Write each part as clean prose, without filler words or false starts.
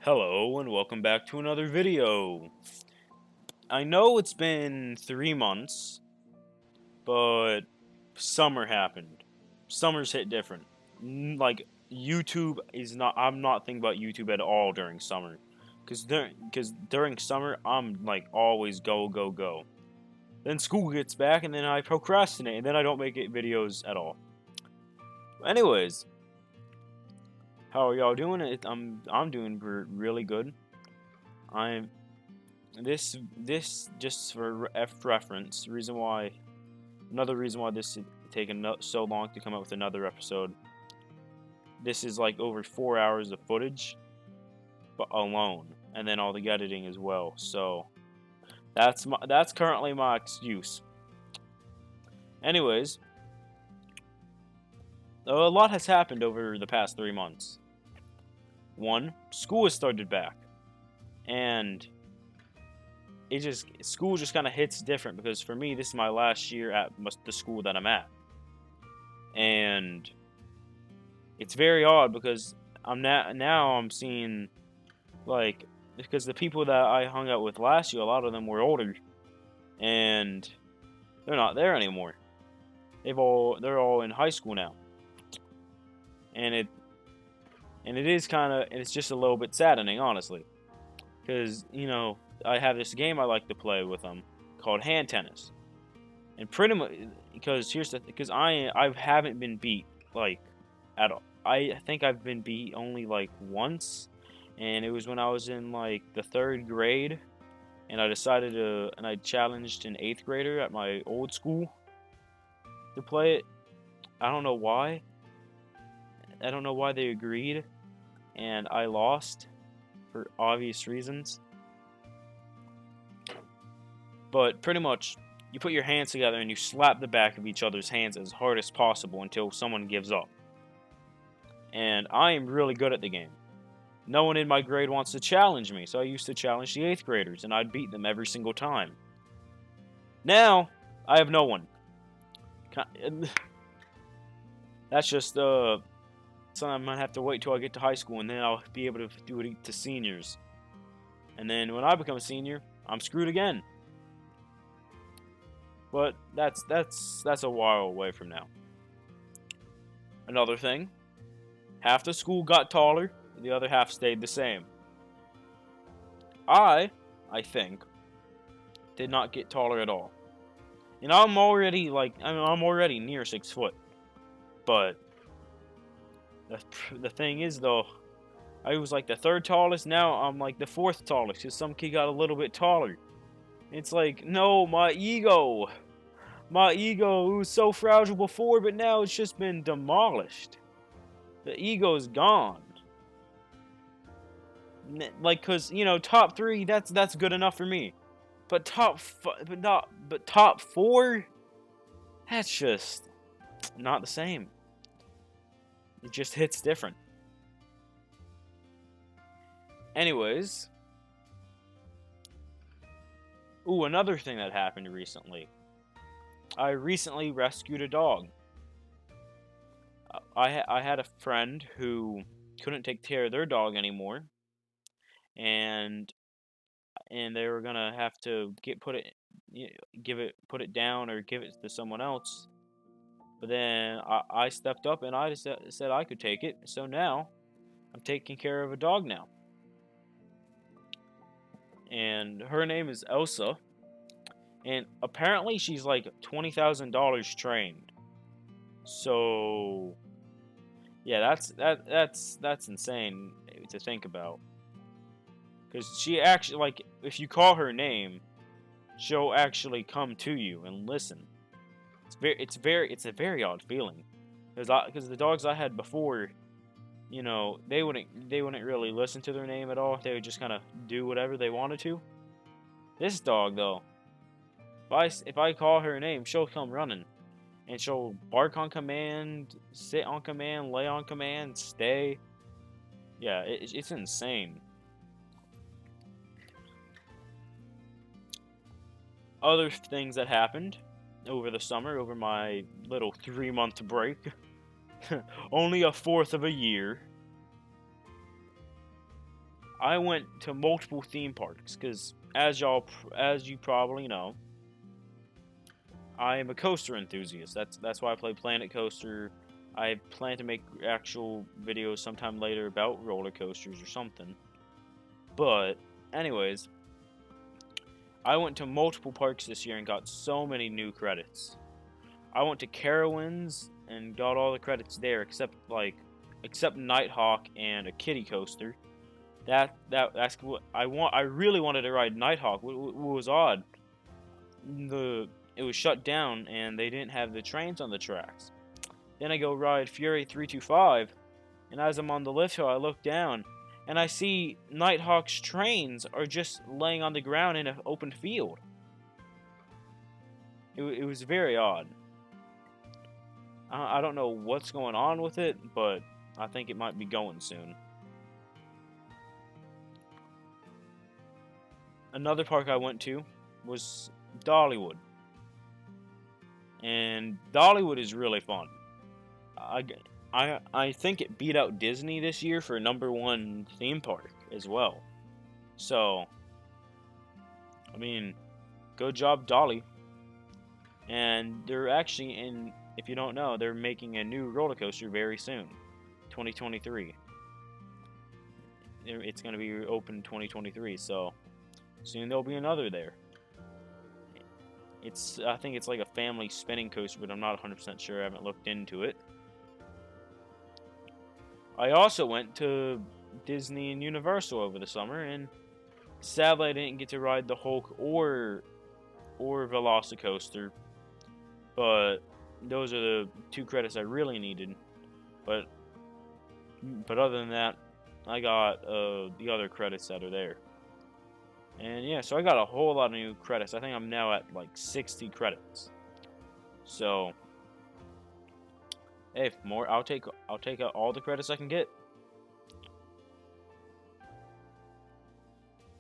Hello and welcome back to another video. I know it's been 3 months, but summer happened. Summer's hit different. Like YouTube is not. I'm not thinking about YouTube at all during summer, because during summer I'm like always go go go. Then school gets back and then I procrastinate and then I don't make it videos at all. Anyways, how are y'all doing? I'm doing really good. I'm this just for reference. Another reason why this has taken so long to come out with another episode. This is like over 4 hours of footage, but alone, and then all the editing as well. So that's currently my excuse. Anyways, a lot has happened over the past 3 months. One, school has started back, and school just kind of hits different because for me this is my last year at the school that I'm at, and it's very odd because I'm seeing like because the people that I hung out with last year, a lot of them were older, and they're not there anymore. They're all in high school now, and it's just a little bit saddening, honestly, because I have this game I like to play with them called hand tennis, and pretty much because I haven't been beat like at all. I think I've been beat only like once, and it was when I was in like the 3rd grade, and I challenged an 8th grader at my old school to play it. I don't know why. I don't know why they agreed, and I lost for obvious reasons. But pretty much, you put your hands together and you slap the back of each other's hands as hard as possible until someone gives up. And I am really good at the game. No one in my grade wants to challenge me, so I used to challenge the 8th graders, and I'd beat them every single time. Now, I have no one. That's just, so I'm gonna have to wait till I get to high school, and then I'll be able to do it to seniors. And then when I become a senior, I'm screwed again. But that's a while away from now. Another thing, half the school got taller, the other half stayed the same. I think, did not get taller at all. And I'm already near 6 foot. But the thing is though, I was like the 3rd tallest, now I'm like the 4th tallest, because some kid got a little bit taller. It's like, no, my ego. My ego, it was so fragile before, but now it's just been demolished. The ego's gone. Like, cause top 3, that's good enough for me. But top 4, that's just not the same. It just hits different. Anyways, another thing that happened recently. I recently rescued a dog. I had a friend who couldn't take care of their dog anymore, and they were gonna have to put it down or give it to someone else. But then I stepped up and I just said I could take it. So now I'm taking care of a dog now, and her name is Elsa. And apparently she's like $20,000 trained. So yeah, that's insane to think about. Because she actually, like, if you call her name, she'll actually come to you and listen. It's a very odd feeling. Because the dogs I had before, they wouldn't really listen to their name at all. They would just kind of do whatever they wanted to. This dog though, if I call her name, she'll come running. And she'll bark on command, sit on command, lay on command, stay. Yeah, it's insane. Other things that happened over the summer, over my little 3-month break. Only a fourth of a year. I went to multiple theme parks because, as you probably know, I am a coaster enthusiast. That's why I play Planet Coaster. I plan to make actual videos sometime later about roller coasters or something. But, anyways, I went to multiple parks this year and got so many new credits. I went to Carowinds and got all the credits there except Nighthawk and a kiddie coaster. That's what I want. I really wanted to ride Nighthawk. What was odd, it was shut down and they didn't have the trains on the tracks. Then I go ride Fury 325, and as I'm on the lift hill, I look down and I see Nighthawk's trains are just laying on the ground in an open field. It was very odd. I don't know what's going on with it, but I think it might be going soon. Another park I went to was Dollywood. And Dollywood is really fun. I think it beat out Disney this year for #1 theme park as well. So, I mean, good job, Dolly. And they're actually if you don't know, they're making a new roller coaster very soon, 2023. It's going to be open 2023, so soon there'll be another there. I think it's like a family spinning coaster, but I'm not 100% sure. I haven't looked into it. I also went to Disney and Universal over the summer, and sadly I didn't get to ride the Hulk or Velocicoaster, but those are the 2 credits I really needed. But other than that, I got the other credits that are there. And yeah, so I got a whole lot of new credits. I think I'm now at like 60 credits. So, hey, more. I'll take out all the credits I can get.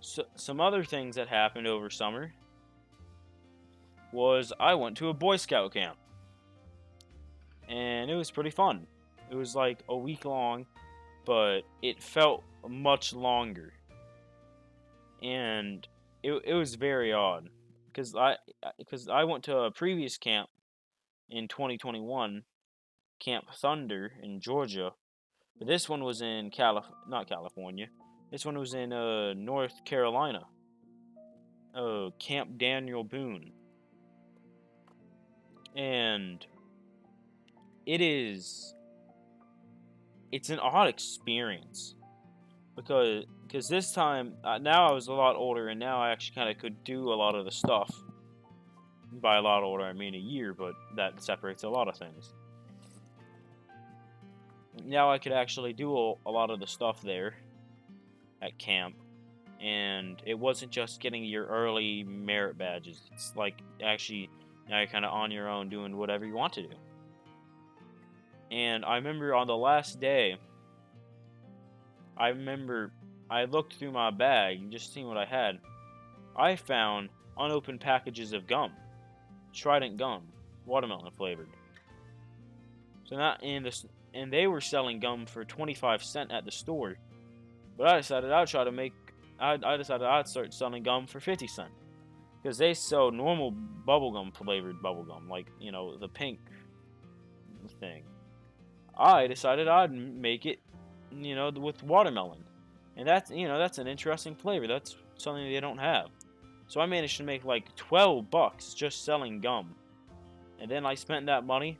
So, some other things that happened over summer was I went to a Boy Scout camp, and it was pretty fun. It was like a week long, but it felt much longer. And it was very odd because I went to a previous camp in 2021, Camp Thunder in Georgia, but this one was in not California. This one was in North Carolina. Camp Daniel Boone, and it's an odd experience. Because this time, now I was a lot older, and now I actually kind of could do a lot of the stuff. By a lot older, I mean a year, but that separates a lot of things. Now I could actually do a lot of the stuff there at camp, and it wasn't just getting your early merit badges. It's like, actually, now you're kind of on your own doing whatever you want to do. And I remember on the last day, I looked through my bag and just seeing what I had. I found unopened packages of gum, Trident gum, watermelon flavored. So and they were selling gum for 25 cents at the store, but I decided I'd start selling gum for 50 cents because they sell normal bubblegum flavored bubblegum, like the pink thing. I decided I'd make it with watermelon. And that's an interesting flavor. That's something they don't have. So I managed to make like $12 just selling gum. And then I spent that money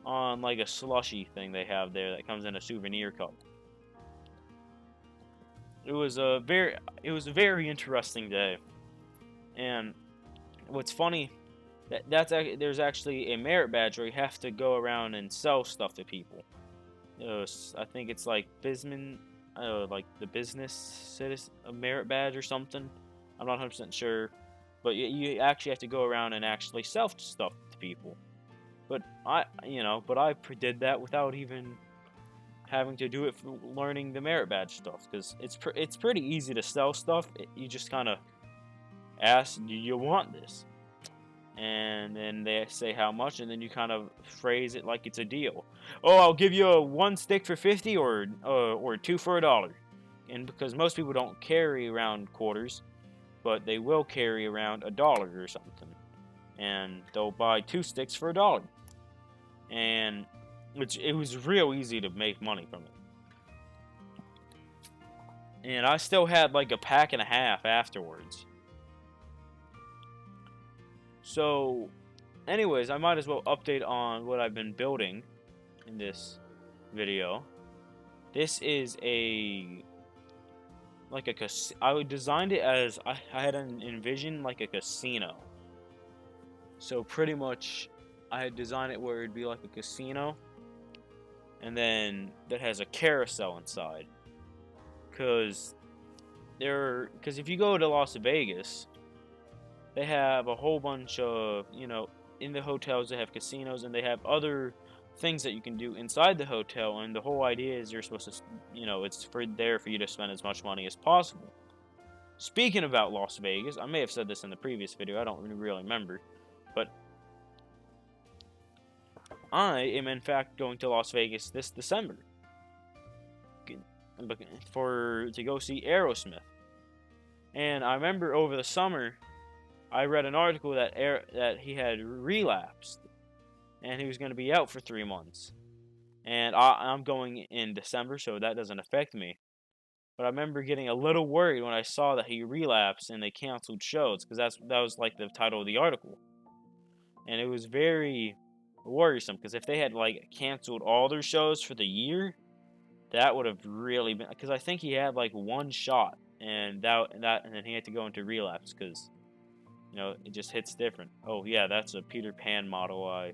on like a slushy thing they have there that comes in a souvenir cup. It was a very interesting day. And what's funny, there's actually a merit badge where you have to go around and sell stuff to people. I think it's like like the business citizen merit badge or something. I'm not 100% sure, but you actually have to go around and actually sell stuff to people. But I did that without even having to do it for learning the merit badge stuff, because it's pretty easy to sell stuff. You just kind of ask, do you want this? And then they say how much, and then you kind of phrase it like it's a deal. Oh, I'll give you one stick for 50, or 2 for $1. And because most people don't carry around quarters, but they will carry around $1 or something, and they'll buy 2 sticks for $1, and which it was real easy to make money from it. And I still had like a pack and a half afterwards. So, anyways, I might as well update on what I've been building in this video. This is I designed it as I had envisioned like a casino. So pretty much, I had designed it where it'd be like a casino, and then that has a carousel inside. Because if you go to Las Vegas, they have a whole bunch of, in the hotels they have casinos, and they have other things that you can do inside the hotel, and the whole idea is you're supposed to, it's there for you to spend as much money as possible. Speaking about Las Vegas, I may have said this in the previous video, I don't really remember, but I am in fact going to Las Vegas this December to go see Aerosmith. And I remember over the summer, I read an article that he had relapsed, and he was going to be out for 3 months. And I'm going in December, so that doesn't affect me. But I remember getting a little worried when I saw that he relapsed and they canceled shows, because that was like the title of the article. And it was very worrisome, because if they had like canceled all their shows for the year, that would have really been, because I think he had like one shot, and then he had to go into relapse, because it just hits different. Oh yeah, that's a Peter Pan model I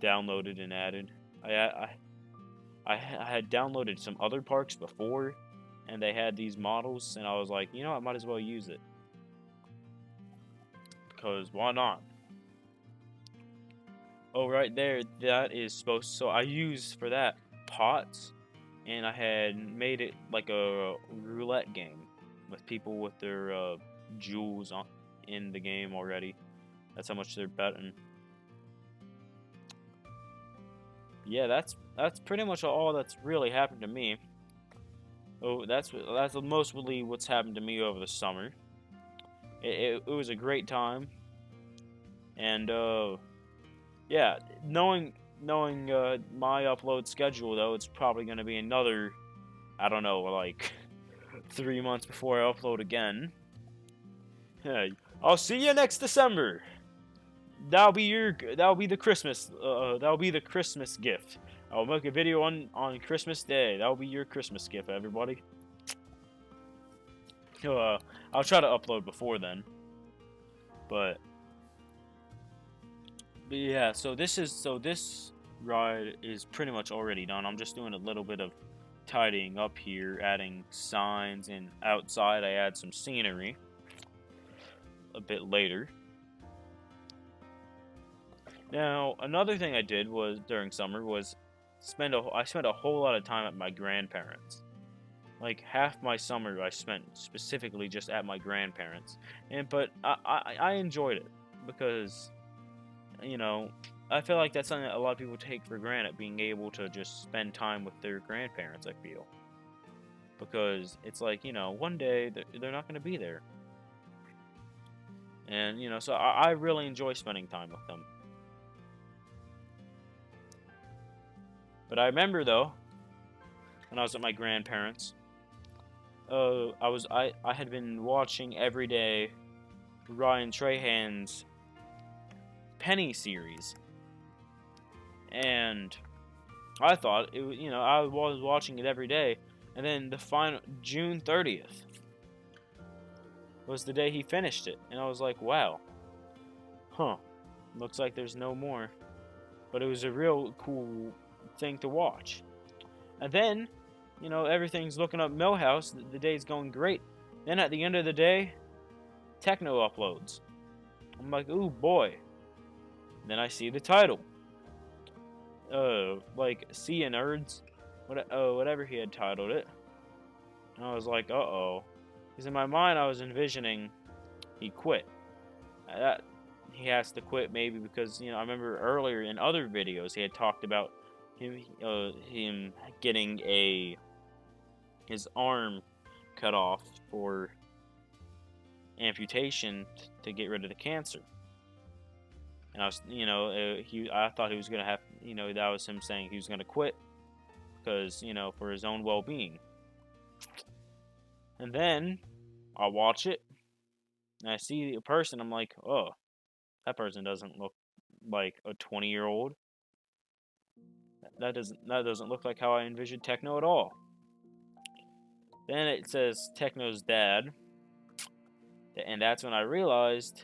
downloaded and added. I had downloaded some other parks before, and they had these models, and I was like, I might as well use it, because why not? Oh, right there, that is supposed. So I used for that pots, and I had made it like a roulette game with people with their jewels in the game already. That's how much they're betting. Yeah, that's pretty much all that's really happened to me. Oh, that's mostly what's happened to me over the summer. It was a great time, and yeah, knowing my upload schedule though, it's probably gonna be another, I don't know, like 3 months before I upload again. Hey, I'll see you next December. That'll be the Christmas gift. I'll make a video on Christmas Day. That'll be your Christmas gift, everybody. I'll try to upload before then. But yeah, so this ride is pretty much already done. I'm just doing a little bit of tidying up here, adding signs, and outside I add some scenery a bit later. Now, another thing I did was during summer was I spent a whole lot of time at my grandparents'. Like half my summer I spent specifically just at my grandparents', but I enjoyed it, because I feel like that's something that a lot of people take for granted, being able to just spend time with their grandparents. I feel, because it's like, one day they're not going to be there, and so I really enjoy spending time with them. But I remember though, when I was at my grandparents', I had been watching every day Ryan Trahan's Penny series, and I thought it was, I was watching it every day, and then the final June 30th was the day he finished it, and I was like, wow, looks like there's no more. But it was a real cool thing to watch. And then, everything's looking up Millhouse, the day's going great. Then at the end of the day, Techno uploads. I'm like, ooh boy. Then I see the title. Like, See Ya Nerds, whatever he had titled it. And I was like, uh-oh. Because in my mind I was envisioning he quit. He has to quit maybe because, I remember earlier in other videos he had talked about him getting his arm cut off for amputation to get rid of the cancer. And I was, I thought he was gonna have, that was him saying he was gonna quit because, for his own well-being. And then I watch it and I see a person. I'm like, oh, that person doesn't look like a 20-year-old. That doesn't look like how I envisioned Techno at all. Then it says Techno's dad, and that's when I realized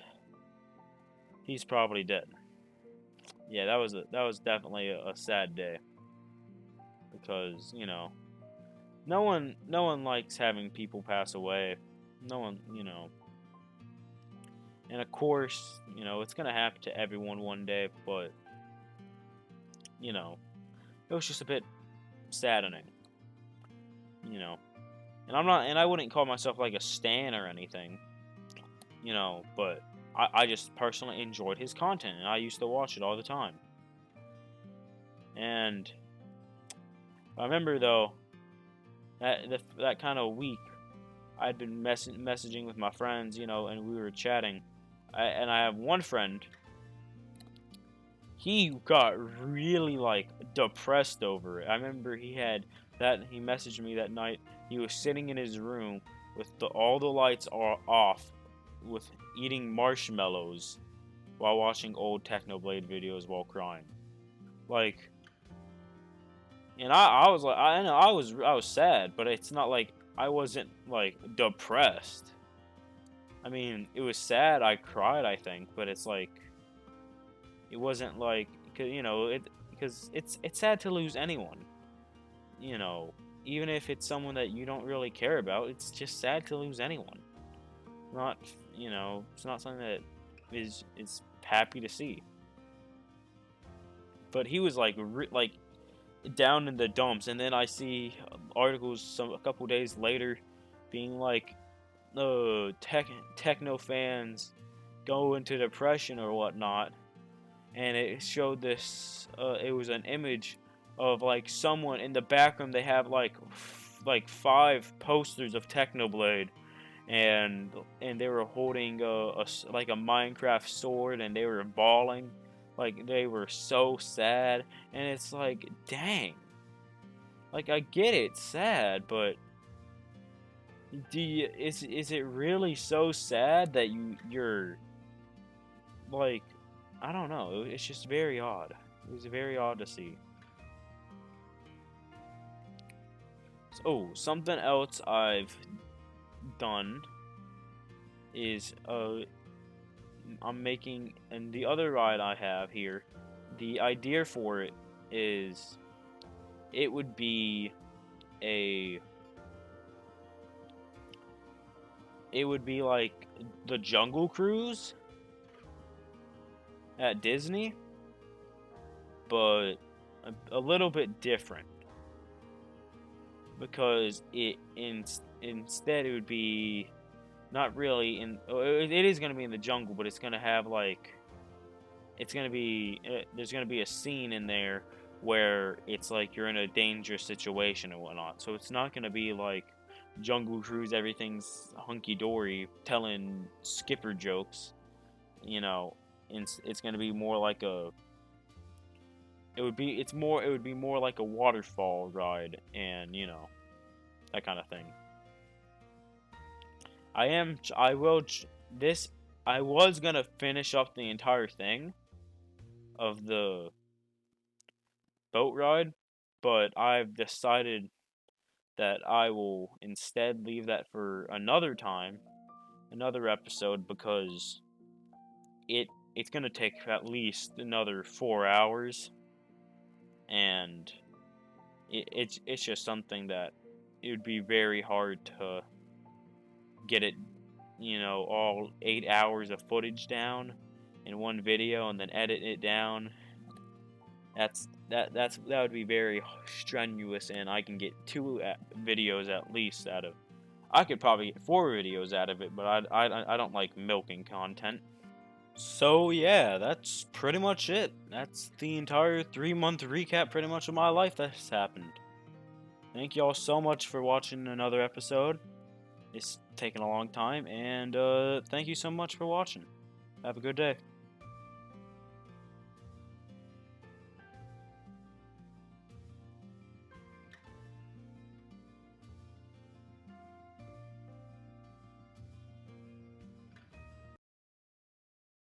he's probably dead. Yeah, that was definitely a sad day because no one likes having people pass away. No one, and of course, it's gonna happen to everyone one day, but it was just a bit saddening, And I wouldn't call myself like a stan or anything, but I just personally enjoyed his content, and I used to watch it all the time. And I remember though that kind of week, I'd been messaging with my friends, and we were chatting. And I have one friend. He got really depressed over it. I remember he messaged me that night. He was sitting in his room with all the lights are off, with eating marshmallows while watching old Technoblade videos while crying. And I was like, I know I was sad, but it's not like I wasn't depressed. I mean, it was sad. I cried, I think, but it's it wasn't because it's sad to lose anyone. Even if it's someone that you don't really care about, it's just sad to lose anyone. It's not something that is happy to see. But he was down in the dumps, and then I see articles a couple days later being like, techno fans go into depression or whatnot, and it showed this. It was an image of someone in the background. They have like 5 posters of Technoblade, and they were holding a Minecraft sword, and they were bawling, they were so sad. And it's dang, I get it's sad, but is it really so sad that you're I don't know. It's just very odd. It was very odd to see. So, something else I've done is I'm making, and the other ride I have here, the idea for it is it would be like the Jungle Cruise at Disney, but a little bit different, because instead it would be not really it is going to be in the jungle, but it's going to have there's going to be a scene in there where it's you're in a dangerous situation and whatnot. So it's not going to be Jungle Cruise, everything's hunky-dory, telling skipper jokes, it's going to be more like it would be more like a waterfall ride, and that kind of thing. I was gonna finish up the entire thing of the boat ride, but I've decided that I will instead leave that for another time, another episode, because it's gonna take at least another 4 hours, and it's just something that it would be very hard to get it, all 8 hours of footage down in one video and then edit it down. That would be very strenuous, and I can get 2 videos at least out of. I could probably get 4 videos out of it, but I don't like milking content. So yeah, that's pretty much it. That's the entire 3-month recap, pretty much, of my life that's happened. Thank y'all so much for watching another episode. It's taken a long time, and thank you so much for watching. Have a good day.